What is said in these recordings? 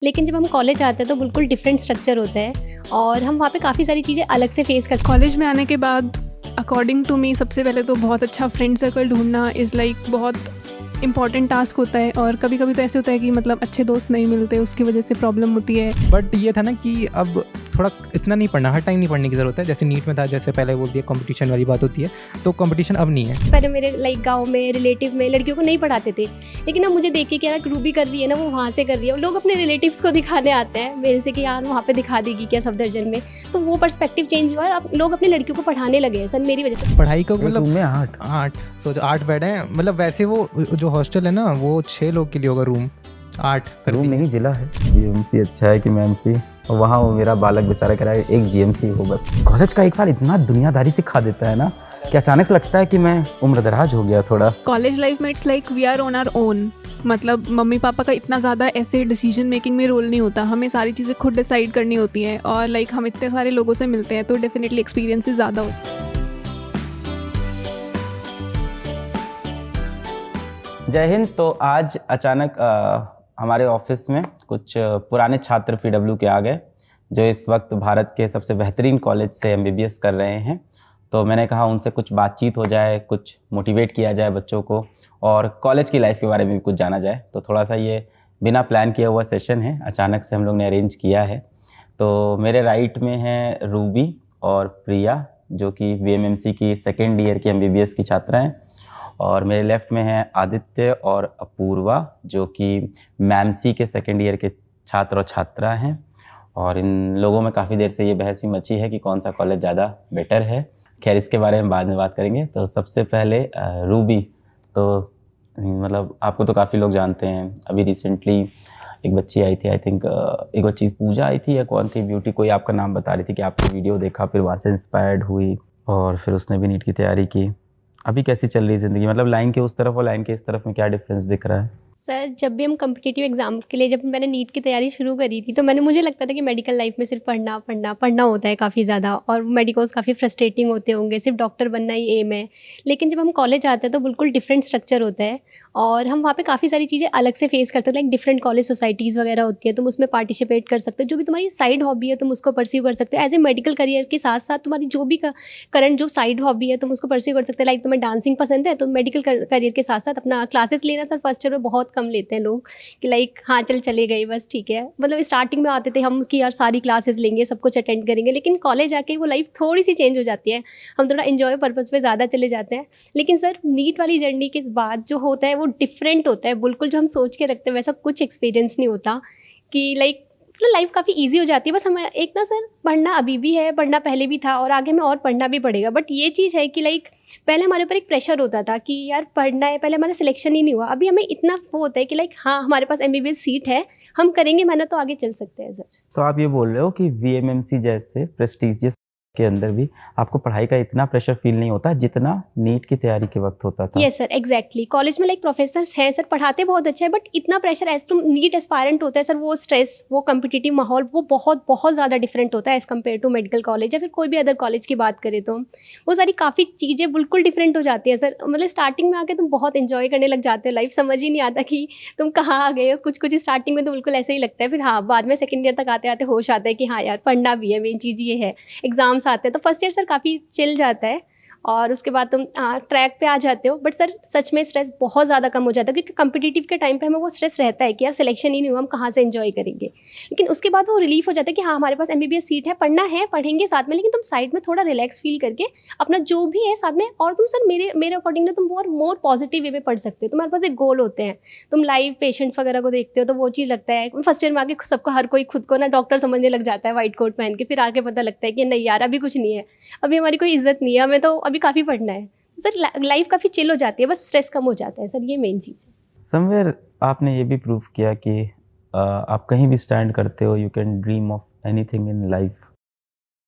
लेकिन जब हम कॉलेज आते हैं तो बिल्कुल डिफरेंट स्ट्रक्चर होता है और हम वहाँ पे काफ़ी सारी चीज़ें अलग से फेस करते कॉलेज में आने के बाद अकॉर्डिंग टू मी सबसे पहले तो बहुत अच्छा फ्रेंड सर्कल ढूंढना इज़ लाइक बहुत इंपॉर्टेंट टास्क होता है। और कभी कभी तो ऐसे होता है कि मतलब अच्छे दोस्त नहीं मिलते, उसकी वजह से प्रॉब्लम होती है। बट ये था ना कि अब थोड़ा इतना नहीं पढ़ना, हर टाइम नहीं पढ़ने की ज़रूरत है। जैसे नीट में था, जैसे पहले बोल दिया कंपटीशन वाली बात होती है, तो कंपटीशन अब नहीं है। पहले मेरे लाइक गांव में रिलेटिव में लड़कियों को नहीं पढ़ाते थे, लेकिन अब मुझे देख के कि यार रूबी कर रही है ना, वो वहाँ से कर रही है, और लोग अपने रिलेटिव्स को दिखाने आते हैं मेरे से कि यार वहाँ पे दिखा देगी क्या सफदरजंग में। तो वो पर्सपेक्टिव चेंज हुआ और अब लोग अपनी लड़कियों को पढ़ाने लगे हैं सर मेरी वजह से। पढ़ाई को एक मतलब रूम में 8 सोचो 8 बेड हैं, मतलब वैसे वो जो हॉस्टल है ना वो 6 लोग के लिए होगा, रूम 8 कर रूम दिए। नहीं जिला है। जीएमसी अच्छा है कि मैं एमसी, और वहाँ वो मेरा बालक बेचारा कह रहा है एक जीएमसी हो बस। कॉलेज का एक साल इतना दुनियादारी सिखा देता है ना कि अचानक से लगता है कि मैं उम्रदराज हो गया थोड़ा। कॉलेज लाइफ में it's like we are on our own. मतलब मम्मी पापा का इतना ज़्यादा ऐसे डिसीजन मेकिंग में रोल नहीं होता, हमें सारी चीज़ें खुद डिसाइड करनी होती हैं। और लाइक हम इतने सारे लोगों से मिलते हैं तो डेफिनेटली एक्सपीरियंसेस ज़्यादा होते हैं। जय हिंद। तो आज अचानक हमारे ऑफिस में कुछ पुराने छात्र पीडब्ल्यू के आ गए, जो इस वक्त भारत के सबसे बेहतरीन कॉलेज से एमबीबीएस कर रहे हैं। तो मैंने कहा उनसे कुछ बातचीत हो जाए, कुछ मोटिवेट किया जाए बच्चों को, और कॉलेज की लाइफ के बारे में भी कुछ जाना जाए। तो थोड़ा सा ये बिना प्लान किया हुआ सेशन है, अचानक से हम लोग ने अरेंज किया है। तो मेरे राइट में है रूबी और प्रिया, जो कि वीएमएमसी की सेकेंड ईयर की एमबीबीएस की छात्रा हैं, और मेरे लेफ़्ट में है आदित्य और अपूर्वा, जो कि मैमसी के सेकेंड ईयर के छात्र और छात्रा हैं। और इन लोगों में काफ़ी देर से ये बहस भी मची है कि कौन सा कॉलेज ज़्यादा बेटर है। खैर, इसके बारे में बाद में बात करेंगे। तो सबसे पहले रूबी, तो मतलब आपको तो काफ़ी लोग जानते हैं। अभी रिसेंटली एक बच्ची आई थी, आई थिंक एक बच्ची पूजा आई थी या कौन थी, ब्यूटी, कोई आपका नाम बता रही थी कि आपकी वीडियो देखा, फिर वहाँ से इंस्पायर्ड हुई और फिर उसने भी नीट की तैयारी की। अभी कैसी चल रही है ज़िंदगी? मतलब लाइन के उस तरफ और लाइन के इस तरफ में क्या डिफरेंस दिख रहा है? सर जब भी हम कम्पिटिटिव एग्जाम के लिए, जब मैंने नीट की तैयारी शुरू करी थी, तो मुझे लगता था कि मेडिकल लाइफ में सिर्फ पढ़ना पढ़ना पढ़ना होता है काफ़ी ज़्यादा, और मेडिकल्स काफ़ी फ्रस्ट्रेटिंग होते होंगे, सिर्फ डॉक्टर बनना ही एम है। लेकिन जब हम कॉलेज आते हैं तो बिल्कुल डिफरेंट स्ट्रक्चर होता है और हम वहाँ पे काफ़ी सारी चीज़ें अलग से फेस करते हैं। लाइक डिफरेंट कॉलेज सोसाइटीज़ वगैरह होती है, तुम उसमें पार्टिसिपेट कर सकते हो, जो भी तुम्हारी साइड हॉबी है तुम उसको परस्यू कर सकते हो। एज ए मेडिकल करियर के साथ साथ तुम्हारी जो भी करंट जो साइड हॉबी है तुम उसको परस्यू कर सकते हो। लाइक तुम्हें डांसिंग पसंद है तो मेडिकल करियर के साथ साथ अपना क्लासेस लेना। सर फर्स्ट ईयर में बहुत कम लेते हैं लोग कि लाइक हाँ चल चले गए बस ठीक है। मतलब स्टार्टिंग में आते थे हम कि यार सारी क्लासेस लेंगे, सब कुछ अटेंड करेंगे, लेकिन कॉलेज आके वो लाइफ थोड़ी सी चेंज हो जाती है, हम थोड़ा इन्जॉय पर्पज़ पे ज़्यादा चले जाते हैं। लेकिन सर नीट वाली जर्नी के बाद जो होता है वो डिफरेंट होता है बिल्कुल। जो हम सोच के रखते हैं वैसा कुछ एक्सपीरियंस नहीं होता कि लाइक लाइफ काफ़ी ईजी हो जाती है। बस हमारा एक ना सर, पढ़ना अभी भी है, पढ़ना पहले भी था और आगे में और पढ़ना भी पड़ेगा। बट ये चीज़ है कि लाइक पहले हमारे ऊपर एक प्रेशर होता था कि यार पढ़ना है, पहले हमारा सिलेक्शन ही नहीं हुआ। अभी हमें इतना वो होता है कि लाइक हाँ हमारे पास एमबीबीएस सीट है, हम करेंगे मेहनत तो आगे चल सकते हैं सर। तो आप ये बोल रहे हो कि वीएमएमसी जैसे प्रेस्टीजियस के अंदर भी आपको पढ़ाई का इतना प्रेशर फील नहीं होता जितना नीट की तैयारी के वक्त होता था? Yes sir, exactly. कॉलेज में लाइक प्रोफेसर्स हैं सर, पढ़ाते बहुत अच्छा है, बट इतना प्रेशर एज तुम नीट एस्पायरेंट होता है सर, वो स्ट्रेस, वो कम्पिटिटिव माहौल, वो बहुत बहुत ज़्यादा डिफरेंट होता है as compare to medical college या फिर कोई भी अदर कॉलेज की बात करें तो वो सारी काफ़ी चीज़ें बिल्कुल डिफरेंट हो जाती है सर। मतलब स्टार्टिंग में आके तुम बहुत इन्जॉय करने लग जाते हो, लाइफ समझ ही नहीं आता कि तुम कहाँ आ गए हो। कुछ कुछ स्टार्टिंग में तो बिल्कुल ऐसे ही लगता है, फिर हाँ बाद में सेकेंड ईयर तक आते आते होश आता है कि हाँ यार पढ़ना भी है, मेन चीज़ ये है। एग्जाम्स आते हैं तो फर्स्ट ईयर सर काफ़ी चिल जाता है और उसके बाद तुम ट्रैक पे आ जाते हो। बट सर सच में स्ट्रेस बहुत ज़्यादा कम हो जाता है, क्योंकि कम्पिटिटिव के टाइम पे हमें वो स्ट्रेस रहता है कि यार सिलेक्शन ही नहीं हुआ, हम कहाँ से एंजॉय करेंगे। लेकिन उसके बाद वो रिलीफ हो जाता है कि हाँ हमारे पास एमबीबीएस सीट है, पढ़ना है, पढ़ेंगे साथ में, लेकिन तुम साइड में थोड़ा रिलैक्स फील करके अपना जो भी है साथ में, और तुम सर मेरे अकॉर्डिंग ना तुम बहुत मोर पॉजिटिव वे में पढ़ सकते हो। तुम्हारे पास एक गोल होते हैं, तुम लाइव पेशेंट्स वगैरह को देखते हो तो वो चीज़ लगता है। फर्स्ट ईयर में आके सबको, हर कोई खुद को ना डॉक्टर समझने लग जाता है वाइट कोट पहन के, फिर आगे पता लगता है कि नहीं यार अभी कुछ नहीं है, अभी हमारी कोई इज्जत नहीं है, हमें तो अभी काफ़ी पढ़ना है। सर लाइफ काफ़ी चिल हो जाती है, बस स्ट्रेस कम हो जाता है सर, ये मेन चीज़ है। समवेयर आपने ये भी प्रूव किया कि आप कहीं भी स्टैंड करते हो, you can dream of anything in life.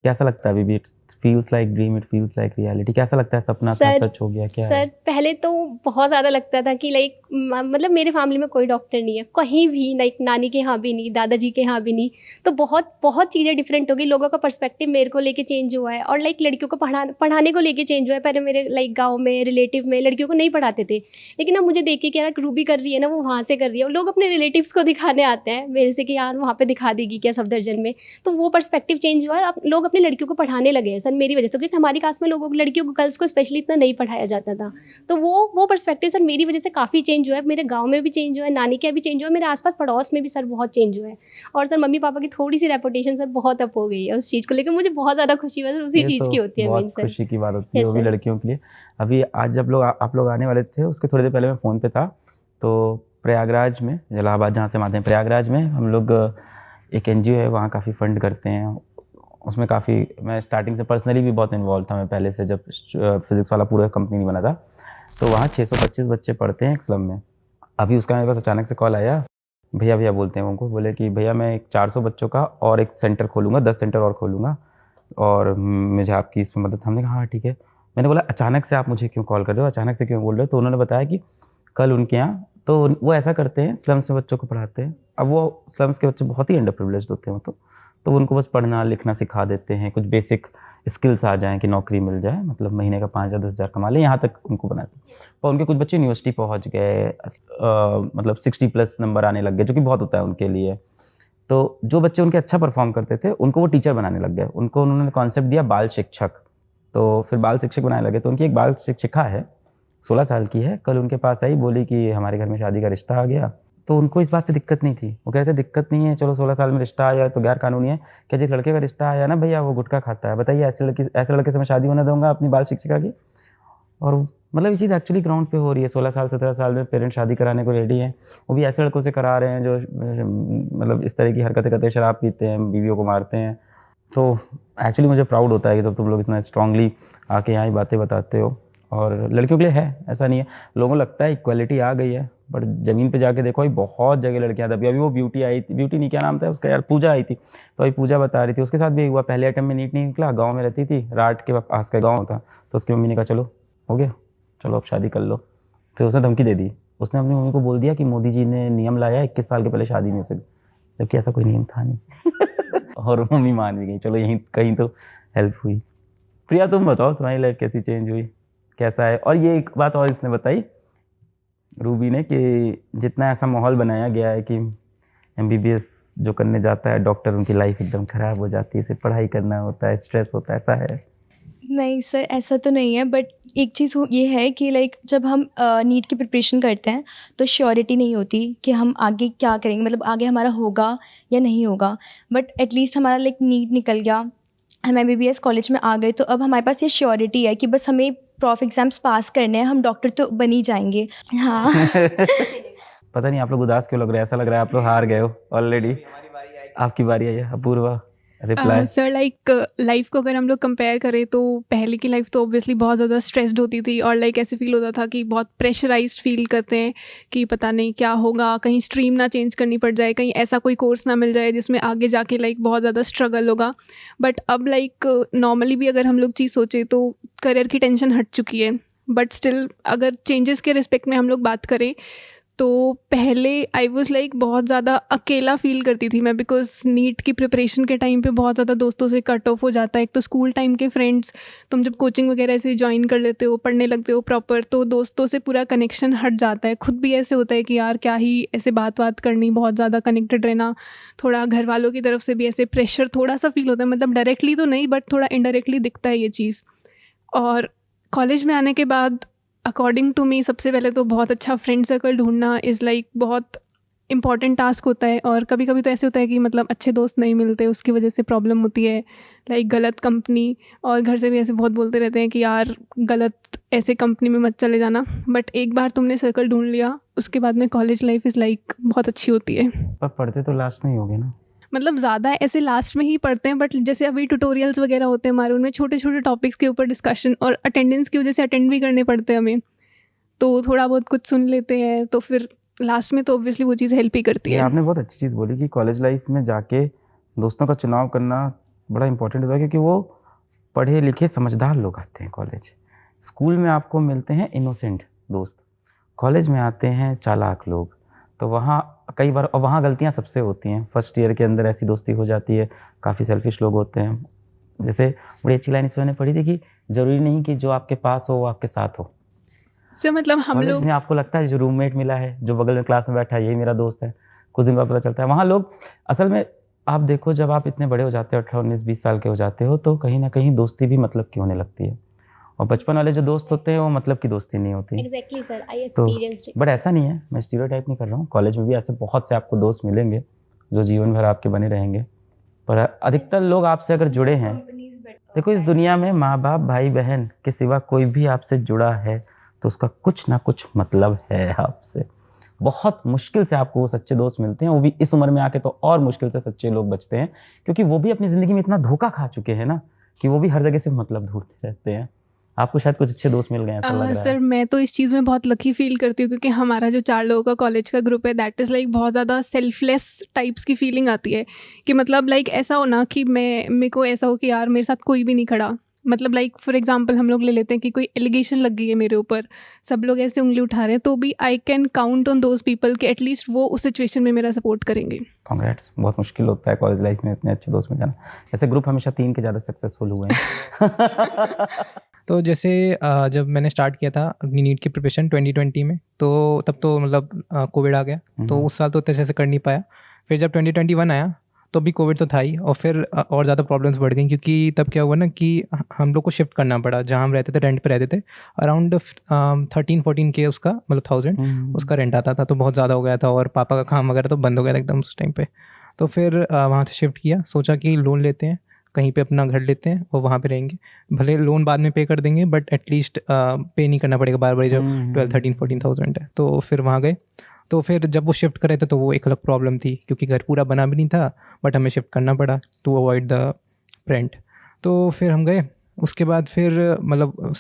कैसा लगता है अभी भी? It feels like dream, it feels like reality. कैसा लगता है, सपना था सर सच हो गया क्या सर है? पहले तो बहुत ज़्यादा लगता था कि लाइक मतलब मेरे फैमिली में कोई डॉक्टर नहीं है कहीं भी, लाइक नानी के यहाँ भी नहीं, दादाजी के यहाँ भी नहीं। तो बहुत बहुत चीज़ें डिफरेंट हो गई, लोगों का पर्सपेक्टिव मेरे को लेके चेंज हुआ है, और लाइक लड़कियों को पढ़ाने को लेके चेंज हुआ है। पहले मेरे लाइक गाँव में रिलेटिव में लड़कियों को नहीं पढ़ाते थे, लेकिन अब मुझे देख के कि यार रूबी कर रही है ना, वो वहाँ से कर रही है, और लोग अपने रिलेटिव्स को दिखाने आते हैं मेरे से कि यार वहाँ पे दिखा देगी क्या सफदरजंग में। तो वो पर्सपेक्टिव चेंज हुआ, और अब लोग अपनी लड़कियों को पढ़ाने लगे हैं सर मेरी वजह से, क्योंकि हमारी कास्ट में लोगों को, लड़कियों को, गर्ल्स को स्पेशली इतना नहीं पढ़ाया जाता था। तो वो पर्सपेक्टिव सर मेरी वजह से काफ़ी चेंज हुआ है, मेरे गांव में भी चेंज हुआ है, नानी के भी चेंज हुआ है, मेरे आसपास पड़ोस में भी सर बहुत चेंज हुआ है। और सर मम्मी पापा की थोड़ी सी रेपुटेशन सर बहुत अप हो गई है उस चीज़ को लेकर, मुझे बहुत ज़्यादा खुशी है सर, उसी चीज़ की होती है मेन बहुत सर। खुशी की बात होती है Yes, वो भी sir. लड़कियों के लिए। अभी आज जब आप लोग आने वाले थे, उसके थोड़ी देर पहले मैं फ़ोन पे था, तो प्रयागराज में, इलाहाबाद जहाँ से हम आते हैं, प्रयागराज में हम लोग एक NGO है, वहाँ काफ़ी फंड करते हैं। उसमें काफ़ी, मैं स्टार्टिंग से पर्सनली भी बहुत इन्वॉल्व था, मैं पहले से, जब फिज़िक्स वाला पूरा कंपनी नहीं बना था। तो वहाँ 625 बच्चे पढ़ते हैं एक स्लम में। अभी उसका मेरे पास अचानक से कॉल आया, भैया बोलते हैं उनको, बोले कि भैया मैं एक 400 बच्चों का और एक सेंटर खोलूँगा, 10 सेंटर और खोलूँगा, और मुझे आपकी इसमें मदद। हमने कहा हाँ ठीक है। मैंने बोला अचानक से आप मुझे क्यों कॉल कर रहे हो, अचानक से क्यों बोल रहे हो? तो उन्होंने बताया कि कल उनके यहाँ, तो वो ऐसा करते हैं, स्लम्स में बच्चों को पढ़ाते हैं। अब वो स्लम्स के बच्चे बहुत ही अंडर प्रिविलेज्ड होते हैं, तो उनको बस पढ़ना लिखना सिखा देते हैं, कुछ बेसिक स्किल्स आ जाएँ कि नौकरी मिल जाए, मतलब महीने का 5 या 10 हज़ार कमा लें, यहाँ तक उनको बनाते हैं। पर उनके कुछ बच्चे यूनिवर्सिटी पहुँच गए, मतलब 60+ नंबर आने लग गए, जो कि बहुत होता है उनके लिए। तो जो बच्चे उनके अच्छा परफॉर्म करते थे, उनको वो टीचर बनाने लग गए। उनको उन्होंने कॉन्सेप्ट दिया बाल शिक्षक, तो फिर बाल शिक्षक बनाने लगे। तो उनकी एक बाल शिक्षिका है, 16 साल की है, कल उनके पास आई, बोली कि हमारे घर में शादी का रिश्ता आ गया। तो उनको इस बात से दिक्कत नहीं थी, वो कहते दिक्कत नहीं है, चलो 16 साल में रिश्ता आया तो गैर कानूनी है क्या? जिस लड़के का रिश्ता आया ना भैया, वो गुटखा खाता है, बताइए ऐसे लड़के से मैं शादी होने दूंगा अपनी बाल शिक्षिका की? और मतलब ये चीज़ एक्चुअली ग्राउंड पे हो रही है। 16 साल 17 साल में पेरेंट्स शादी कराने को रेडी हैं, वो भी ऐसे लड़कों से करा रहे हैं जो मतलब इस तरह की हरकतें करते हैं, शराब पीते हैं, बीवियों को मारते हैं। तो एक्चुअली मुझे प्राउड होता है कि जब तुम लोग इतना स्ट्रांगली आके यहाँ बातें बताते हो। और लड़कियों के लिए है, ऐसा नहीं है, लोगों को लगता है इक्वालिटी आ गई है, बट ज़मीन पे जाके देखो, बहुत जगह लड़कियाँ थी। अभी वो ब्यूटी आई थी, ब्यूटी नहीं क्या नाम था उसका यार, पूजा आई थी, तो अभी पूजा बता रही थी, उसके साथ भी हुआ, पहले अटेम्प्ट में नीट नहीं निकला, गाँव में रहती थी, राट के पास का गाँव था, तो उसकी मम्मी ने कहा चलो हो गया, चलो अब शादी कर लो। फिर उसने धमकी दे दी, उसने अपनी मम्मी को बोल दिया कि मोदी जी ने नियम लाया 21 साल के पहले शादी नहीं हो सकती, जबकि ऐसा कोई नियम था नहीं। और मम्मी मान भी गई, चलो यहीं कहीं तो हेल्प हुई। प्रिया तुम बताओ, तुम्हारी लाइफ कैसी चेंज हुई, कैसा है? और ये एक बात और इसने बताई, रूबी ने, कि जितना ऐसा माहौल बनाया गया है कि MBBS जो करने जाता है डॉक्टर, उनकी लाइफ एकदम ख़राब हो जाती है, सिर्फ पढ़ाई करना होता है, स्ट्रेस होता है, ऐसा है? नहीं सर, ऐसा तो नहीं है, बट एक चीज़ ये है कि लाइक जब हम नीट की प्रिपरेशन करते हैं तो श्योरिटी नहीं होती कि हम आगे क्या करेंगे, मतलब आगे हमारा होगा या नहीं होगा। बट एटलीस्ट हमारा लाइक नीट निकल गया, हम MBBS कॉलेज में आ गए, तो अब हमारे पास ये श्योरिटी है कि बस हमें प्रॉफ एग्ज़ाम्स पास करने हैं, हम डॉक्टर तो बन ही जाएंगे। हाँ। पता नहीं आप लोग उदास क्यों लग रहे हैं, ऐसा लग रहा है आप लोग हार गए हो ऑलरेडी। आपकी बारी आई है, Apoorva reply. Sir like life को अगर हम लोग कंपेयर करें तो पहले की लाइफ तो ऑब्वियसली बहुत ज़्यादा स्ट्रेस्ड होती थी, और लाइक ऐसे फील होता था कि बहुत प्रेशराइज्ड फील करते हैं कि पता नहीं क्या होगा, कहीं स्ट्रीम ना चेंज करनी पड़ जाए, कहीं ऐसा कोई कोर्स ना मिल जाए जिसमें आगे जाके लाइक बहुत ज़्यादा स्ट्रगल होगा। बट अब लाइक नॉर्मली भी अगर हम लोग चीज़ सोचें तो करियर की टेंशन हट चुकी है। बट स्टिल अगर चेंजेस के रिस्पेक्ट में हम लोग बात करें तो पहले आई वॉज लाइक बहुत ज़्यादा अकेला फील करती थी मैं, बिकॉज नीट की प्रिपरेशन के टाइम पे बहुत ज़्यादा दोस्तों से कट ऑफ हो जाता है। एक तो स्कूल टाइम के फ्रेंड्स, तुम जब कोचिंग वगैरह से ज्वाइन कर लेते हो, पढ़ने लगते हो प्रॉपर, तो दोस्तों से पूरा कनेक्शन हट जाता है। खुद भी ऐसे होता है कि यार क्या ही ऐसे बात करनी, बहुत ज़्यादा कनेक्टेड रहना। थोड़ा घर वालों की तरफ से भी ऐसे प्रेशर थोड़ा सा फील होता है, मतलब डायरेक्टली तो नहीं बट थोड़ा इनडायरेक्टली दिखता है ये चीज़। और कॉलेज में आने के बाद अकॉर्डिंग टू मी सबसे पहले तो बहुत अच्छा फ्रेंड सर्कल ढूंढना इज़ लाइक बहुत इंपॉर्टेंट टास्क होता है। और कभी कभी तो ऐसे होता है कि मतलब अच्छे दोस्त नहीं मिलते, उसकी वजह से प्रॉब्लम होती है, लाइक गलत कंपनी। और घर से भी ऐसे बहुत बोलते रहते हैं कि यार गलत ऐसे कंपनी में मत चले जाना। बट एक बार तुमने सर्कल ढूंढ लिया, उसके बाद में कॉलेज लाइफ इज़ लाइक बहुत अच्छी होती है। पर पढ़ते तो लास्ट में ही होगे ना? मतलब ज़्यादा ऐसे लास्ट में ही पढ़ते हैं, बट जैसे अभी ट्यूटोरियल्स वगैरह होते हैं हमारे, उनमें छोटे छोटे टॉपिक्स के ऊपर डिस्कशन, और अटेंडेंस की वजह से अटेंड भी करने पड़ते हैं हमें, तो थोड़ा बहुत कुछ सुन लेते हैं, तो फिर लास्ट में तो ऑब्वियसली वो चीज़ हेल्प ही करती है। आपने बहुत अच्छी चीज़ बोली कि कॉलेज लाइफ में जाके दोस्तों का चुनाव करना बड़ा इंपॉर्टेंट होता है, क्योंकि वो पढ़े लिखे समझदार लोग आते हैं कॉलेज। स्कूल में आपको मिलते हैं इनोसेंट दोस्त, कॉलेज में आते हैं चालाक लोग, तो वहाँ कई बार, और वहाँ गलतियाँ सबसे होती हैं। फर्स्ट ईयर के अंदर ऐसी दोस्ती हो जाती है, काफ़ी सेल्फिश लोग होते हैं। जैसे बड़ी अच्छी लाइन इस पर मैंने पढ़ी थी कि ज़रूरी नहीं कि जो आपके पास हो वो आपके साथ हो। सो मतलब हम कॉलेज लोग में आपको लगता है जो रूममेट मिला है, जो बगल में क्लास में बैठा है, यही मेरा दोस्त है, कुछ दिन बाद पता चलता है वहाँ लोग असल में, आप देखो जब आप इतने बड़े हो जाते हो, 18, 19, 20 साल के हो जाते हो, तो कहीं ना कहीं दोस्ती भी मतलब की होने लगती है। और बचपन वाले जो दोस्त होते हैं वो मतलब की दोस्ती नहीं होती। एग्जैक्टली सर, आई तो एक्सपीरियंस्ड इट। बट ऐसा नहीं है, मैं स्टीरियोटाइप नहीं कर रहा हूँ। कॉलेज में भी ऐसे बहुत से आपको दोस्त मिलेंगे जो जीवन भर आपके बने रहेंगे, पर अधिकतर लोग आपसे अगर जुड़े हैं, देखो इस दुनिया में माँ बाप भाई बहन के सिवा कोई भी आपसे जुड़ा है तो उसका कुछ ना कुछ मतलब है आपसे। बहुत मुश्किल से आपको वो सच्चे दोस्त मिलते हैं, वो भी इस उम्र में आके तो और मुश्किल से सच्चे लोग बचते हैं, क्योंकि वो भी अपनी ज़िंदगी में इतना धोखा खा चुके हैं ना कि वो भी हर जगह से मतलब ढूंढते रहते हैं। आपको शायद कुछ अच्छे दोस्त मिल गए, ऐसा लग रहा सर है। मैं तो इस चीज़ में बहुत लकी फील करती हूँ, क्योंकि हमारा जो 4 लोगों का कॉलेज का ग्रुप है, दैट इज़ लाइक बहुत ज़्यादा सेल्फलेस टाइप्स की फीलिंग आती है कि मतलब लाइक ऐसा हो ना कि मेरे को ऐसा हो कि यार मेरे साथ कोई भी नहीं खड़ा। मतलब लाइक फॉर एग्जांपल हम लोग ले लेते हैं कि कोई एलिगेशन लग गई है मेरे ऊपर, सब लोग ऐसे उंगली उठा रहे हैं, तो भी I can count on those people कि एटलीस्ट वो उस सिचुएशन में मेरा सपोर्ट करेंगे। कांग्रेट्स, बहुत मुश्किल होता है कॉलेज लाइफ में इतने अच्छे दोस्त मिल जाना। ऐसे ग्रुप हमेशा 3 के ज़्यादा सक्सेसफुल हुए हैं। तो जैसे जब मैंने स्टार्ट किया था अपनी नीट की प्रिपरेशन 2020 में, तो तब तो मतलब कोविड आ गया, तो उस साल तो अच्छे से कर नहीं पाया। फिर जब 2021 आया तो भी कोविड तो था ही, और फिर और ज़्यादा प्रॉब्लम्स बढ़ गई, क्योंकि तब क्या हुआ ना कि हम लोग को शिफ्ट करना पड़ा। जहाँ हम रहते थे, रेंट पे रहते थे, अराउंड 13-14 के उसका मतलब 1000 उसका रेंट आता था, तो बहुत ज़्यादा हो गया था, और पापा का काम वगैरह तो बंद हो गया था एकदम उस टाइम पे। तो फिर वहाँ से शिफ्ट किया, सोचा कि लोन लेते हैं, कहीं पे अपना घर लेते हैं और वहाँ पे रहेंगे। भले लोन बाद में पे कर देंगे, बट एटलीस्ट पे नहीं करना पड़ेगा बार बार जब 12-13-14,000 है। तो फिर वहाँ गए, तो फिर जब वो शिफ्ट करे थे तो वो एक अलग प्रॉब्लम थी, क्योंकि घर पूरा बना भी नहीं था, बट हमें शिफ्ट करना पड़ा टू अवॉइड द रेंट। तो फिर हम गए, उसके बाद फिर मतलब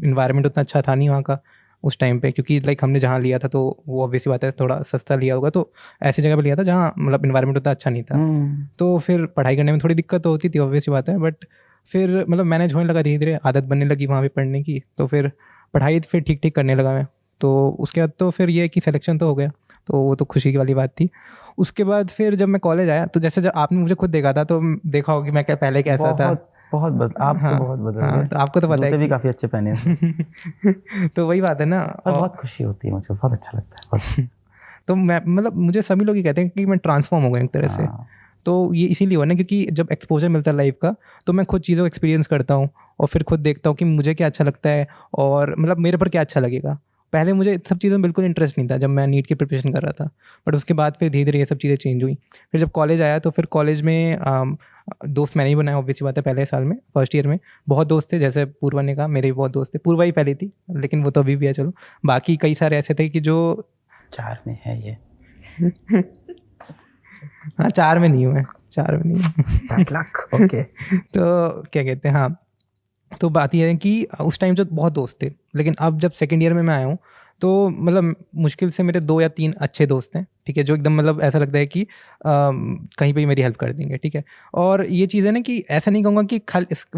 इन्वायरमेंट उतना अच्छा था नहीं वहाँ का उस टाइम पे, क्योंकि लाइक हमने जहाँ लिया था तो वो ऑब्वियसली बात है थोड़ा सस्ता लिया होगा, तो ऐसी जगह पे लिया था जहाँ मतलब इन्वायरमेंट उतना अच्छा नहीं था। तो फिर पढ़ाई करने में थोड़ी दिक्कत तो होती थी, ऑब्वियसली बात है, बट फिर मतलब मैनेज होने लगा, धीरे धीरे आदत बनने लगी वहाँ पे पढ़ने की। तो फिर पढ़ाई फिर ठीक ठीक करने लगा मैं। तो उसके बाद तो फिर ये है कि सिलेक्शन तो हो गया, तो वो तो खुशी की वाली बात थी। उसके बाद फिर जब मैं कॉलेज आया, तो जैसे जब आपने मुझे खुद देखा था, तो देखा होगा कि मैं पहले कैसा था। बहुत आप हाँ, तो बहुत बदल हाँ, गए। तो आपको तो पता है जूते भी कि- काफ़ी अच्छे पहने हैं। तो वही बात है ना, और बहुत खुशी होती है, मुझे बहुत अच्छा लगता है बहुत। तो मैं मतलब मुझे सभी लोग ये कहते हैं कि मैं ट्रांसफॉर्म हो गया एक तरह से। हाँ। तो ये इसीलिए हुआ ना, क्योंकि जब एक्सपोजर मिलता है लाइफ का, तो मैं खुद चीज़ों को एक्सपीरियंस करता हूँ और फिर खुद देखता हूँ कि मुझे क्या अच्छा लगता है और मतलब मेरे पर क्या अच्छा लगेगा। पहले मुझे सब चीज़ों में बिल्कुल इंटरेस्ट नहीं था जब मैं नीट की प्रिपरेशन कर रहा था, बट उसके बाद फिर धीरे धीरे ये सब चीज़ें चेंज हुई। फिर जब कॉलेज आया तो फिर कॉलेज में दोस्त मैंने ही बनाया, ऑब्वियसली बात है। पहले साल में, फर्स्ट ईयर में बहुत दोस्त थे, जैसे पूर्वा ने कहा, मेरे भी बहुत दोस्त थे। पूर्वा ही पहली थी, लेकिन वो तो अभी भी है, चलो। बाकी कई सारे ऐसे थे कि जो 4 में है ये। हाँ, 4 में नहीं हूँ मैं, 4 में नहीं हूँ। ओके। तो क्या कहते हैं, हाँ, तो बात यह है कि उस टाइम जो बहुत दोस्त थे, लेकिन अब जब सेकेंड ईयर में मैं आया हूँ तो मतलब मुश्किल से मेरे 2 या 3 अच्छे दोस्त हैं, ठीक है, जो एकदम मतलब ऐसा लगता है कि कहीं पे ही मेरी हेल्प कर देंगे, ठीक है। और ये चीज़ है ना कि ऐसा नहीं कहूँगा कि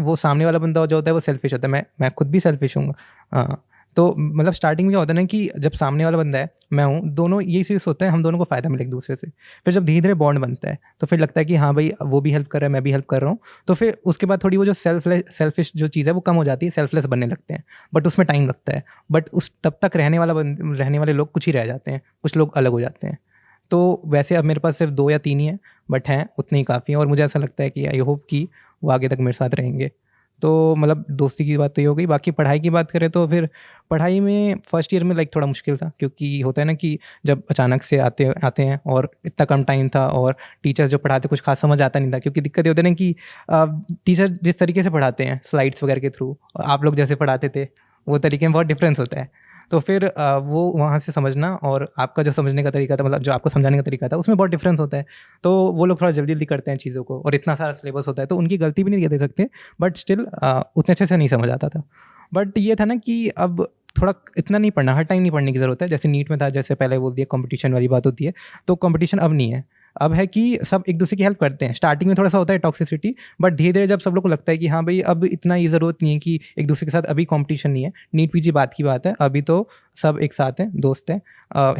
वो सामने वाला बंदा जो होता है वो सेल्फिश होता है, मैं खुद भी सेल्फिश हूँ। हाँ, तो मतलब स्टार्टिंग में क्या होता है ना कि जब सामने वाला बंदा है, मैं हूँ, दोनों यही चीज़ होता है, हम दोनों को फ़ायदा मिले एक दूसरे से। फिर जब धीरे धीरे बॉन्ड बनता है तो फिर लगता है कि हाँ भाई, वो भी हेल्प कर रहा है, मैं भी हेल्प कर रहा हूँ। तो फिर उसके बाद थोड़ी वो जो सेल्फिश जो चीज़ है वो कम हो जाती है, सेल्फलेस बनने लगते हैं, बट उसमें टाइम लगता है। बट उस तब तक रहने वाले लोग कुछ ही रह जाते हैं, कुछ लोग अलग हो जाते हैं। तो वैसे अब मेरे पास सिर्फ 2 या 3 ही हैं, बट हैं उतने ही काफ़ी हैं, और मुझे ऐसा लगता है कि आई होप कि वो आगे तक मेरे साथ रहेंगे। तो मतलब दोस्ती की बात तो ये हो गई। बाकी पढ़ाई की बात करें तो फिर पढ़ाई में फर्स्ट ईयर में लाइक थोड़ा मुश्किल था, क्योंकि होता है ना कि जब अचानक से आते हैं और इतना कम टाइम था, और टीचर्स जो पढ़ाते कुछ खास समझ आता नहीं था, क्योंकि दिक्कत ये होती है ना कि टीचर जिस तरीके से पढ़ाते हैं स्लाइड्स वगैरह के थ्रू, आप लोग जैसे पढ़ाते थे वो तरीके में बहुत डिफरेंस होता है। तो फिर वो वहाँ से समझना और आपका जो समझने का तरीका था, मतलब जो आपको समझाने का तरीका था, उसमें बहुत डिफरेंस होता है। तो वो लोग थोड़ा जल्दी जल्दी करते हैं चीज़ों को, और इतना सारा सिलेबस होता है, तो उनकी गलती भी नहीं दे सकते, बट स्टिल उतने अच्छे से नहीं समझ आता था। बट ये था ना कि अब थोड़ा इतना नहीं पढ़ना, हर टाइम नहीं पढ़ने की ज़रूरत है। जैसे नीट में था, जैसे पहले बोल दिया, कंपटीशन वाली बात होती है, तो कंपटीशन अब नहीं है। अब है कि सब एक दूसरे की हेल्प करते हैं। स्टार्टिंग में थोड़ा सा होता है टॉक्सिसिटी, बट धीरे धीरे जब सब लोग को लगता है कि हाँ भाई अब इतना ये ज़रूरत नहीं है कि एक दूसरे के साथ, अभी कंपटीशन नहीं है, नीट पीजी बात की बात है, अभी तो सब एक साथ हैं, दोस्त हैं,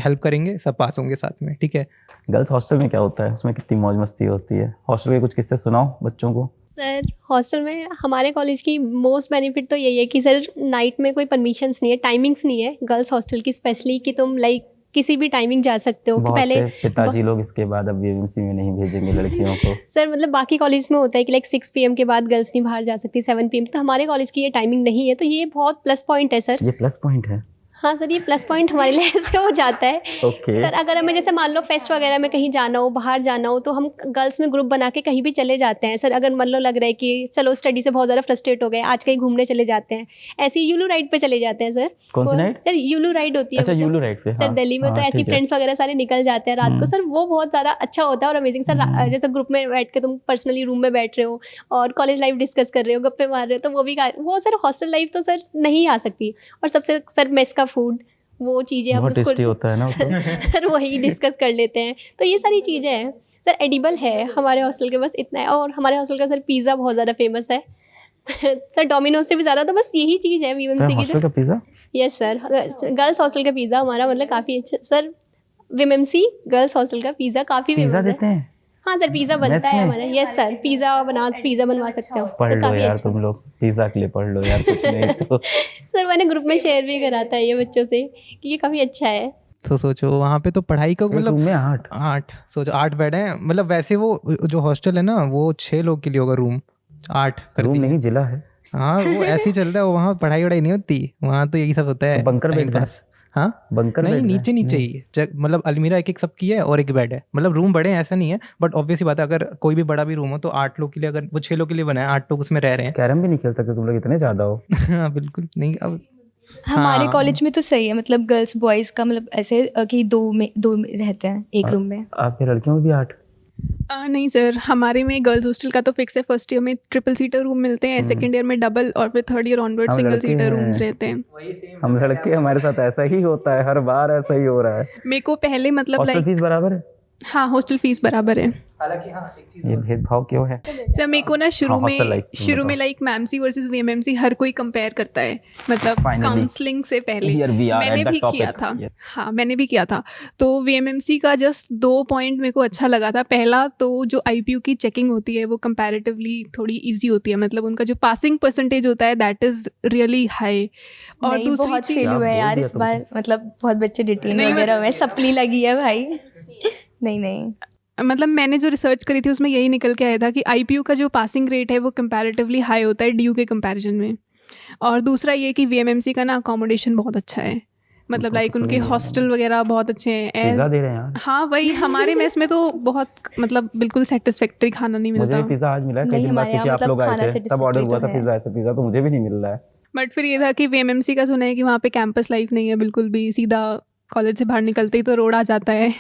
हेल्प करेंगे, सब पास होंगे साथ में, ठीक है। गर्ल्स हॉस्टल में क्या होता है, उसमें कितनी मौज मस्ती होती है? हॉस्टल के कुछ किस्से सुनाओ बच्चों को। सर हॉस्टल में हमारे कॉलेज की मोस्ट बेनिफिट तो यही है कि सर नाइट में कोई परमिशंस नहीं है, टाइमिंग्स नहीं है गर्ल्स हॉस्टल की स्पेशली, कि तुम लाइक किसी भी टाइमिंग जा सकते हो। कि बहुत पहले से पिताजी लोग इसके बाद अब वीएमसी में नहीं भेजेंगे लड़कियों को। सर मतलब बाकी कॉलेज में होता है कि लाइक 6 PM के बाद गर्ल्स नहीं बाहर जा सकती, 7 PM, तो हमारे कॉलेज की ये टाइमिंग नहीं है, तो ये बहुत प्लस पॉइंट है सर। ये प्लस पॉइंट है। हाँ सर, ये प्लस पॉइंट हमारे लिए ऐसे हो जाता है। ओके। सर अगर हमें जैसे मान लो फेस्ट वगैरह में कहीं जाना हो, बाहर जाना हो, तो हम गर्ल्स में ग्रुप बना के कहीं भी चले जाते हैं। सर अगर मान लो लग रहा है कि चलो स्टडी से बहुत ज़्यादा फ्रस्ट्रेट हो गए, आज कहीं घूमने चले जाते हैं, ऐसे ही यूलू राइड पे चले जाते हैं सर। कौन सी राइड? सर यूलू राइड होती है। अच्छा, मतलब यूलू राइड पे। सर हाँ, दिल्ली में तो हाँ, ऐसी ठीक है। फ्रेंड्स वगैरह सारे निकल जाते हैं रात को। सर वो बहुत ज़्यादा अच्छा होता है और अमेजिंग। सर जैसे ग्रुप में बैठ के तुम पर्सनली रूम में बैठ रहे हो और कॉलेज लाइफ डिस्कस कर रहे हो, गप्पे मार रहे हो, तो वो सर हॉस्टल लाइफ तो सर नहीं आ सकती। और सबसे सर मेस का फूड, वो चीज़ें हम बहुत टेस्टी होता है ना वो तो। सर वही डिस्कस कर लेते हैं। तो ये सारी चीज़ें हैं सर, एडिबल है हमारे हॉस्टल के, बस इतना है। और हमारे हॉस्टल का सर पिज़्ज़ा बहुत ज़्यादा फेमस है सर डोमिनोज से भी ज़्यादा, तो बस यही चीज़ है वीएमसी की। हॉस्टल का pizza? Yes sir, girls hostel का पिज़्ज़ा हमारा मतलब काफ़ी अच्छा सर। वीएमसी गर्ल्स हॉस्टल का पिज़्ज़ा काफ़ी पिज्जा फेमस देते है। हैं? हाँ सर, पिज़्ज़ा बनता मेस है में? हमारा। यस सर, पिज़्ज़ा बनवा सकते हो। पढ़ तो लो काफ़ी यार अच्छा। तुम लोग, पिज्जा के लिए पढ़ लो यार, कुछ नहीं तो। सर मैंने ग्रुप में शेयर भी करा था ये बच्चों से कि ये काफ़ी अच्छा है। तो सोचो वहाँ पे तो पढ़ाई का एक मतलब रूम में 8? 8, सोचो 8 बेड हैं। मतलब वैसे वो जो हॉस्टल है ना वो 6 लोग के लिए होगा रूम, 8 कर रूम दिया। नहीं, जिला है। हाँ वो ऐसे ही चलता है, वहाँ पढ़ाई वढ़ाई नहीं होती, वहाँ तो यही सब होता है, तो बंकर टाइम बेड्स हैं? पास। हाँ बंकर नहीं, बेड्स हैं? नीचे नीचे नहीं। ही मतलब अलमीरा एक सबकी है और एक बेड है। मतलब रूम बड़े हैं ऐसा नहीं है, बट ऑब्वियस बात है अगर कोई भी बड़ा भी रूम हो तो 8 लोग के लिए, अगर वो 6 लोग के लिए बना है, 8 लोग उसमें रह रहे हैं। कैरम भी नहीं खेल सकते तुम लोग, इतने ज्यादा हो? हाँ बिल्कुल नहीं। अब हमारे हाँ। कॉलेज में तो सही है, मतलब गर्ल्स बॉयज़ का मतलब ऐसे कि दो में रहते हैं एक रूम में। आपके लड़कियों में भी 8? नहीं सर, हमारे में गर्ल्स हॉस्टल का तो फिक्स है। फर्स्ट ईयर में ट्रिपल सीटर रूम मिलते हैं, सेकंड ईयर में डबल, और फिर थर्ड ईयर ऑनवर्ड हम सिंगल लड़के सीटर हैं। रूम्स रहते हैं। हम लड़के, हमारे साथ ऐसा ही होता है, हर बार ऐसा ही हो रहा है। मेरे को पहले मतलब हॉस्टल फीस बराबर है? हाँ हॉस्टल फीस बराबर है। हालांकि हाँ एक चीज़ ये भेदभाव क्यों है? सर मेरे को ना हाँ, hostel life तुम शुरू में बताओ। लाइक मैमसी वर्सेस वीएमएमसी हर कोई कंपेयर करता है, मतलब Finally, काउंसलिंग से पहले here we are मैंने at the भी किया topic. था। Yes. हाँ मैंने भी किया था। तो वीएमएमसी का जस्ट 2 पॉइंट मेरे को अच्छा लगा था। पहला तो जो आईपीयू की चेकिंग होती है वो कंपैरेटिवली थोड़ी इजी होती है, मतलब उनका जो पासिंग परसेंटेज होता है दैट इज़ रियली हाई। और नहीं, दूसरी बहुत चीज़ फेल हुए बोल यार दिया इस तुमको। बार, मतलब बहुत बच्चे डिटेन नहीं, वगैरह हुए, सप्ली लगी है भाई। नहीं मतलब मैंने जो रिसर्च करी थी उसमें यही निकल के आया था कि आईपीयू का जो पासिंग रेट है वो कंपैरेटिवली हाई होता है डीयू के कंपैरिजन में। और दूसरा ये कि वीएमएमसी का ना अकोमोडेशन बहुत अच्छा है, मतलब लाइक उनके हॉस्टल वगैरह बहुत अच्छे हैं। पिज्जा दे रहे हैं यार? हाँ वही, हमारे मेस में तो बहुत मतलब बिल्कुल सेटिस्फैक्ट्री खाना नहीं मुझे मिलता। भी पिज्जा आज मिला है, कई नहीं, दिन बाद, हमारे क्योंकि यहाँ आप लोग मतलब आए खाना थे तब ऑर्डर satisfactory हुआ तो था है। पिज्जा, ऐसा पिज्जा तो मुझे भी नहीं मिल रहा है। बट फिर ये था कि वीएमएमसी का सुना है कि वहाँ पे कैंपस लाइफ नहीं है बिल्कुल भी, सीधा कॉलेज से बाहर निकलते ही तो रोड आ जाता है।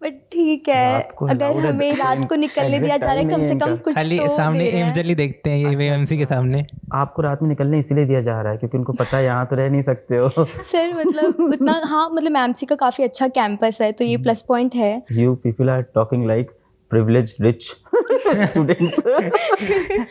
बट ठीक है, रात को अगर allowed है, हमें रात को निकलने exact दिया जा रहा है, time कम नहीं से है कम इनका। कुछ खाली तो सामने दे रहे एम्स हैं। दिल्ली देखते हैं ये वीएमसी के सामने। आपको रात में निकलने इसीलिए दिया जा रहा है क्योंकि उनको पता है यहाँ तो रह नहीं सकते हो। सर मतलब उतना, हाँ मतलब एमसी का काफ़ी अच्छा कैंपस है, तो ये प्लस पॉइंट है। You people are talking like privileged rich students।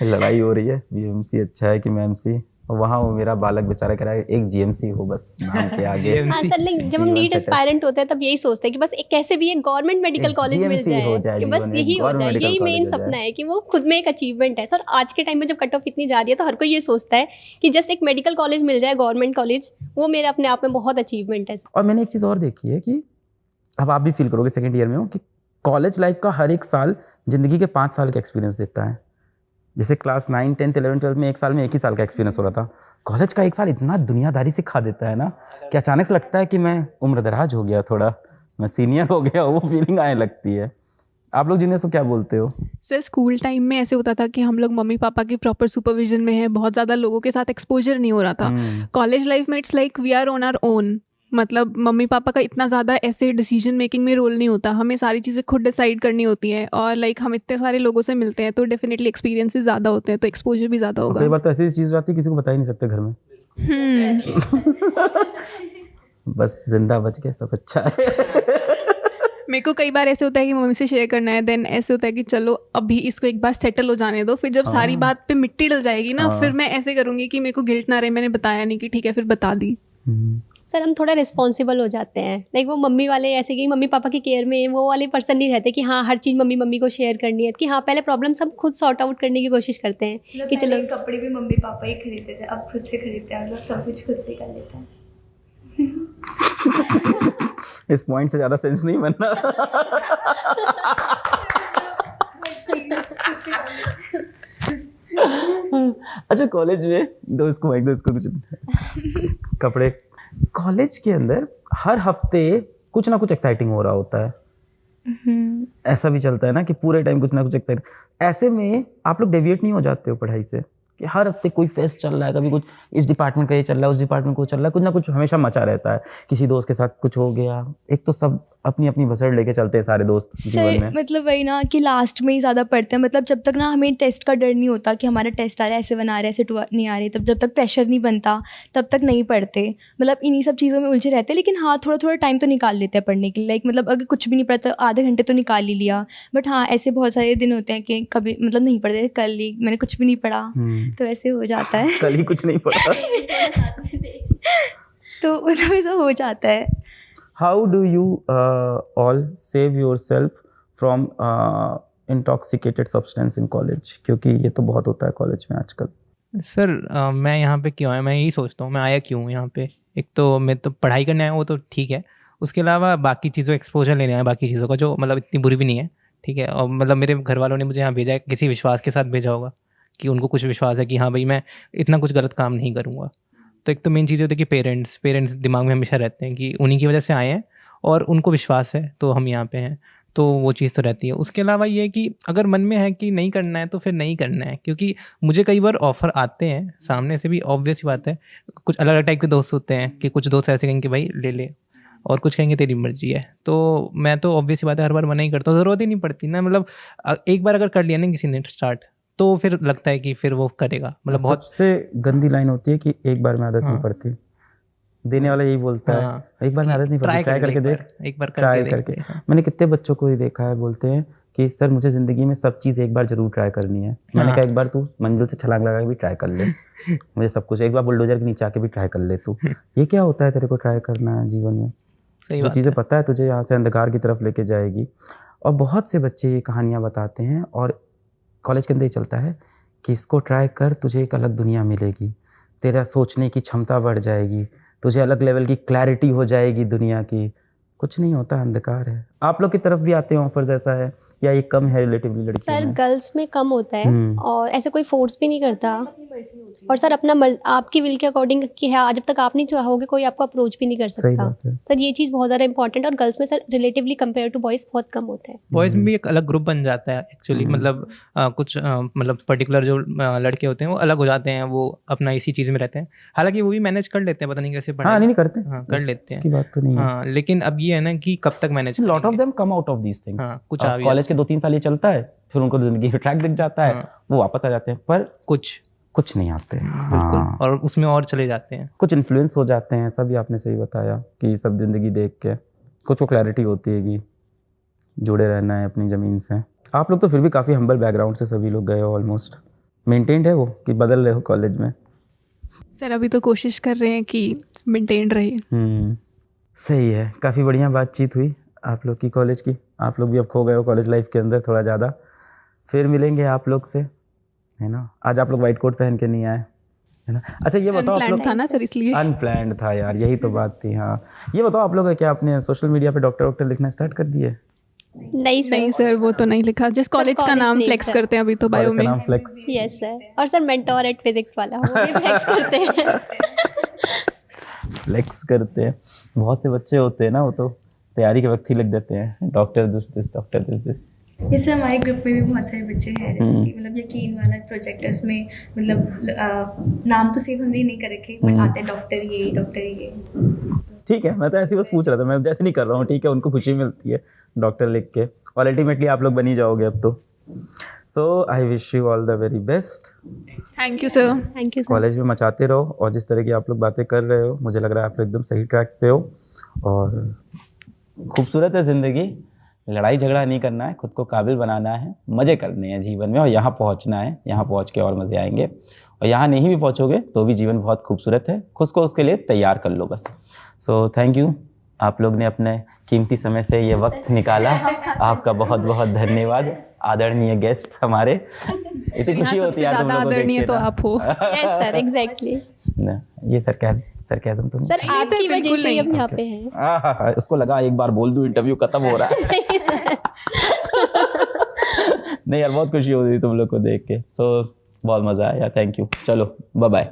लड़ाई हो रही है, बीएमसी अच्छा है कि मैमसी, और वहाँ वो मेरा बालक बेचारा कह रहा है एक जीएमसी हो बस नाम के आगे। हाँ सर, लाइक जब हम जीवन नीट set है। एस्पायरेंट होते हैं तब यही सोचते हैं कि बस एक कैसे भी एक गवर्नमेंट मेडिकल एक कॉलेज मिल GMC हो जाए जाए, कि बस जीवन में, यही हो government जाए, medical यही college मेन हो सपना जाए। है कि वो खुद में एक अचीवमेंट है सर। आज के टाइम में जब कट ऑफ इतनी जा रही है तो हर कोई ये सोचता है कि जस्ट एक मेडिकल कॉलेज मिल जाए, गवर्नमेंट कॉलेज, वो मेरे अपने आप में बहुत अचीवमेंट है सर। और मैंने एक चीज़ और देखी है कि अब आप भी फील करोगे सेकेंड ईयर में हो कि कॉलेज लाइफ का हर एक साल ज़िंदगी के 5 साल का एक्सपीरियंस देता है। जैसे क्लास 9, 10, 11, 12 में एक साल में एक ही साल का एक्सपीरियंस हो रहा था, कॉलेज का एक साल इतना दुनियादारी सिखा देता है ना कि अचानक से लगता है कि मैं उम्रदराज हो गया, थोड़ा मैं सीनियर हो गया, वो फीलिंग आने लगती है। आप लोग जिन्हें को क्या बोलते हो? सर स्कूल टाइम में ऐसे होता था कि हम लोग मम्मी पापा के प्रॉपर सुपरविजन में है, बहुत ज़्यादा लोगों के साथ एक्सपोजर नहीं हो रहा था। कॉलेज लाइफ में it's like we are on our own, मतलब मम्मी पापा का इतना ज़्यादा ऐसे डिसीजन मेकिंग में रोल नहीं होता, हमें सारी चीज़ें खुद डिसाइड करनी होती है। और लाइक हम इतने सारे लोगों से मिलते हैं तो डेफिनेटली एक्सपीरियंसेस ज़्यादा होते हैं, तो एक्सपोजर भी ज़्यादा तो होगा। कई बार तो ऐसी चीज़ आती है किसी को बता ही नहीं सकते घर में। हम्म। बस जिंदा बच गए, सब अच्छा है। मेरे को कई बार ऐसे होता है कि मम्मी से शेयर करना है, देन ऐसे होता है कि चलो अभी इसको एक बार सेटल हो जाने दो, फिर जब सारी बात पे मिट्टी डल जाएगी ना, फिर मैं ऐसे करूँगी कि मेरे को गिल्ट ना रहे, मैंने बताया नहीं कि ठीक है फिर बता दी। सर हम थोड़ा रिस्पॉन्सिबल हो जाते हैं, लाइक वो मम्मी वाले ऐसे कि मम्मी पापा की केयर में वो वाले पर्सन नहीं रहते कि हाँ हर चीज़ मम्मी को शेयर करनी है, कि हाँ पहले प्रॉब्लम सब खुद सॉर्ट आउट करने की कोशिश करते हैं कि चलो। कपड़े भी मम्मी पापा ही खरीदते थे, अब खुद से खरीदते हैं, मतलब सब कुछ खुद से कर लेते हैं। इस पॉइंट से ज़्यादा सेंस नहीं बनना। अच्छा, कॉलेज में दो इसको कुछ कपड़े, कॉलेज के अंदर हर हफ्ते कुछ ना कुछ एक्साइटिंग हो रहा होता है। ऐसा भी चलता है ना कि पूरे टाइम कुछ ना कुछ एक्साइटिंग। ऐसे में आप लोग डेविएट नहीं हो जाते हो पढ़ाई से कि हर हफ्ते कोई फेस्ट चल रहा है, कभी कुछ इस डिपार्टमेंट का ये चल रहा है, उस डिपार्टमेंट को चल रहा है, कुछ ना कुछ हमेशा मचा रहता है, किसी दोस्त के साथ कुछ हो गया। एक तो सब अपनी अपनी भसड़ लेके चलते हैं सारे दोस्त जीवन सर में। मतलब वही ना कि लास्ट में ही ज़्यादा पढ़ते हैं, मतलब जब तक ना हमें टेस्ट का डर नहीं होता कि हमारा टेस्ट आ रहा है, ऐसे बना रहा है, ऐसे नहीं आ रही, तब जब तक प्रेशर नहीं बनता तब तक नहीं पढ़ते, मतलब इन्हीं सब चीज़ों में उलझे रहते हैं। लेकिन हाँ थोड़ा टाइम तो निकाल लेते हैं पढ़ने के लिए, लाइक मतलब अगर कुछ भी नहीं पढ़ता आधे घंटे तो निकाल ही लिया। बट हाँ ऐसे बहुत सारे दिन होते हैं कि कभी मतलब नहीं पढ़ते, कल ही मैंने कुछ भी नहीं पढ़ा, तो ऐसे हो जाता है। कल ही कुछ नहीं पढ़ा। तो मतलब ऐसा हो जाता है। How do you all save yourself from intoxicated substance in college? क्योंकि ये तो बहुत होता है कॉलेज में आजकल। सर मैं यहाँ पे क्यों आया, मैं यही सोचता हूँ मैं आया क्यों हूँ यहाँ पे। एक तो मैं तो पढ़ाई करने आया हूँ, वो तो ठीक है, उसके अलावा बाकी चीज़ों एक्सपोजर लेने आया, बाकी चीज़ों का जो मतलब इतनी बुरी भी नहीं है, ठीक है। और मतलब मेरे घर वालों ने मुझे यहाँ भेजा है, किसी विश्वास के साथ भेजा होगा कि उनको कुछ विश्वास है कि हाँ भाई मैं इतना कुछ गलत काम नहीं करूँगा। तो एक तो मेन चीज़ होती है कि पेरेंट्स दिमाग में हमेशा रहते हैं कि उन्हीं की वजह से आए हैं और उनको विश्वास है तो हम यहाँ पे हैं, तो वो चीज़ तो रहती है। उसके अलावा ये है कि अगर मन में है कि नहीं करना है तो फिर नहीं करना है, क्योंकि मुझे कई बार ऑफ़र आते हैं सामने से भी, ऑब्वियस बात है। कुछ अलग अलग टाइप के दोस्त होते हैं कि कुछ दोस्त ऐसे कहेंगे भाई ले ले, और कुछ कहेंगे तेरी मर्जी है। तो मैं तो ऑब्वियस बात है हर बार मना ही करता हूँ, ज़रूरत ही नहीं पड़ती ना। मतलब एक बार अगर कर लिया ना किसी ने स्टार्ट, तो फिर लगता है कि फिर वो करेगा। मतलब बहुत सबसे गंदी लाइन होती है कि एक बार में आदत नहीं हाँ। पड़ती। देने वाला यही बोलता है, हाँ, एक बार में आदत नहीं पड़ती, ट्राई करके देख, एक बार ट्राई करके करके। मैंने कितने बच्चों को ही देखा है बोलते हैं कि सर मुझे ज़िंदगी में सब चीज़ एक बार ज़रूर ट्राई करनी है। मैंने कहा एक बार तू मंजिल से छलांग लगा के भी ट्राई कर ले, मुझे सब कुछ एक बार बुलडोजर के नीचे आके भी ट्राई कर ले तू। ये क्या होता है तेरे को ट्राई करना है जीवन में? सही जो बात चीज़ें है। पता है तुझे यहाँ से अंधकार की तरफ लेके जाएगी। और बहुत से बच्चे ये कहानियाँ बताते हैं और कॉलेज के अंदर ही चलता है कि इसको ट्राई कर, तुझे एक अलग दुनिया मिलेगी, तेरा सोचने की क्षमता बढ़ जाएगी, तुझे अलग लेवल की क्लैरिटी हो जाएगी दुनिया की। कुछ नहीं होता, अंधकार है। आप लोग की तरफ भी आते हैं ऑफर्स, ऐसा है या ये कम है रिलेटिवली लड़कियों सर में? गर्ल्स में कम होता है और ऐसे कोई फोर्स भी नहीं करता, और सर अपना आपकी विल के अकॉर्डिंग कि है, जब तक आप नहीं चाहोगे कोई आपको अप्रोच भी नहीं कर सही सकता। बात है। सर ये चीज़ बहुत ज़्यादा इंपॉर्टेंट, और गर्ल्स में sir relatively compare to boys बहुत कम होता है। बॉयज़ में भी एक अलग ग्रुप बन जाता है एक्चुअली। मतलब कुछ मतलब पर्टिकुलर जो लड़के होते हैं वो अलग हो जाते हैं, वो अपना इसी चीज़ में रहते हैं। हालांकि वो भी मैनेज कर लेते हैं, पता नहीं कैसे हाँ, नहीं करते, हाँ कर लेते हैं, इसकी बात तो नहीं है। हाँ। लेकिन अब ये है ना कि कब तक manage, lot of them come out of these things. हाँ, कुछ आ भी कॉलेज के 2-3 साल ये चलता है, फिर उनको जिंदगी का ट्रैक दिख जाता है, वो वापस आ जाते हैं, पर कुछ नहीं आते। बिल्कुल, और उसमें और चले जाते हैं। कुछ इन्फ्लुएंस हो जाते हैं, ऐसा भी आपने सही बताया कि सब जिंदगी देख के कुछ को क्लैरिटी होती है कि जुड़े रहना है अपनी ज़मीन से। आप लोग तो फिर भी काफ़ी हम्बल बैकग्राउंड से सभी लोग गए हो, ऑलमोस्ट मेंटेन्ड है वो कि बदल रहे हो कॉलेज में? सर अभी तो कोशिश कर रहे हैं कि मेंटेन रहे। सही है, काफ़ी बढ़िया बातचीत हुई आप लोग की कॉलेज की। आप लोग भी अब खो गए हो कॉलेज लाइफ के अंदर थोड़ा ज़्यादा। फिर मिलेंगे आप लोग से, है ना। आज आप लोग वाइट कोट पहन के नहीं आए, है ना। अच्छा ये बताओ, आप लोग था ना सर, इसलिए अनप्लैंड था यार, यही तो बात थी। हाँ ये बताओ, आप लोग क्या आपने सोशल मीडिया पे डॉक्टर लिखना स्टार्ट कर दिए? नहीं सर वो तो नहीं लिखा, जिस कॉलेज का college नाम name, फ्लेक्स sir. करते हैं अभी तो बायो में। नाम फ्लेक्स। यस सर, और सर मेंटोर एट फिजिक्स वाला वो भी फ्लेक्स करते हैं। फ्लेक्स करते हैं। बहुत से बच्चे होते हैं ना, वो तो तैयारी के वक्त ही लिख देते हैं डॉक्टर दिस डॉक्टर दिस। जैसे हमारे ग्रुप में भी बहुत सारे बच्चे हैं, जैसे कि मतलब यकीन वाला प्रोजेक्ट है, उसमें मतलब नाम तो सेव हमने नहीं कर रखे, बट आते हैं डॉक्टर ये। ठीक है, मैं तो ऐसे बस पूछ रहा था, मैं जैसे नहीं कर रहा हूँ, ठीक है। उनको खुशी मिलती है डॉक्टर लिख के, और अल्टीमेटली आप लोग बन ही जाओगे अब तो। So I wish you all the very best. Thank you sir. Thank you sir. College में मचाते रहो, और जिस तरह की आप लोग बातें कर रहे हो, मुझे लग रहा है आप लोग एकदम सही ट्रैक पे हो और खूबसूरत है ज़िंदगी। लड़ाई झगड़ा नहीं करना है, खुद को काबिल बनाना है, मज़े करने हैं जीवन में और यहाँ पहुँचना है। यहाँ पहुँच के और मज़े आएंगे, और यहाँ नहीं भी पहुँचोगे तो भी जीवन बहुत खूबसूरत है, खुद को उसके लिए तैयार कर लो बस। सो थैंक यू, आप लोग ने अपने कीमती समय से ये वक्त निकाला, आपका बहुत बहुत धन्यवाद। आदरणीय गेस्ट हमारे, इतनी खुशी होती है यार तुम लोगों को आदरणीय देख के तो ना। आप हो। यस सर, एग्जैक्टली ये सरकाज़म तुम सर, नहीं, आपकी बिल्कुल वजह से ही नहीं। हम यहाँ पे हैं। उसको लगा एक बार बोल दूं इंटरव्यू खत्म हो रहा है। नहीं यार, बहुत खुशी होती थी तुम लोग को देख के। सो बहुत मज़ा आया, थैंक यू। चलो बाय बाय।